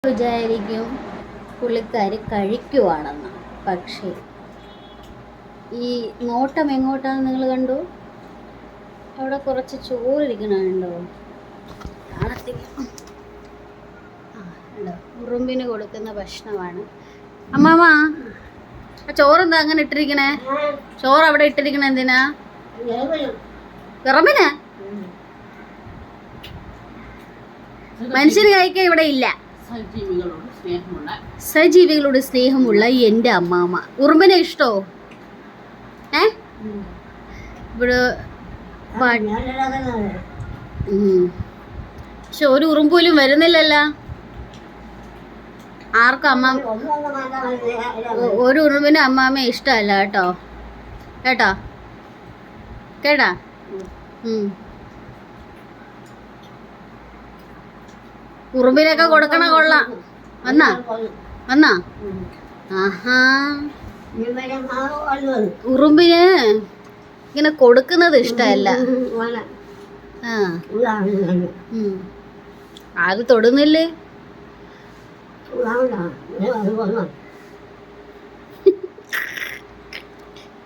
വിചാരിക്കും പുള്ളിക്കാരി കഴിക്കുവാണെന്ന്. പക്ഷേ ഈ നോട്ടം എങ്ങോട്ടാന്ന് നിങ്ങൾ കണ്ടു? അവിടെ കുറച്ച് ചോറിരിക്കണുണ്ടോ? ഉറുമ്പിന് കൊടുക്കുന്ന ഭക്ഷണമാണ്. അമ്മാമ, ആ ചോറെന്താ അങ്ങനെ ഇട്ടിരിക്കണേ? ചോറ് അവിടെ ഇട്ടിരിക്കണ എന്തിനാ? വിറമിന് മനുഷ്യര് കഴിക്കാൻ ഇവിടെ ഇല്ല. സജീവികളോട് സ്നേഹമുള്ള എൻ്റെ അമ്മാമ. ഉറുമ്പിനെ ഇഷ്ടോ? ഇവിടെ പക്ഷെ ഒരു ഉറുമ്പോലും വരുന്നില്ലല്ലോ. ആർക്കും ഒരു ഉറുമ്പിന് അമ്മാമ്മയെ ഇഷ്ടമല്ല കേട്ടോ. കേട്ടോ കേട്ടാ? ഉറുമ്പിനൊക്കെ കൊടുക്കണ കൊള്ളാം. വന്നാ ആഹാ. ഉറുമ്പിന് ഇങ്ങനെ കൊടുക്കുന്നത് ഇഷ്ടമല്ല. അത് തൊടുന്നില്ലേ?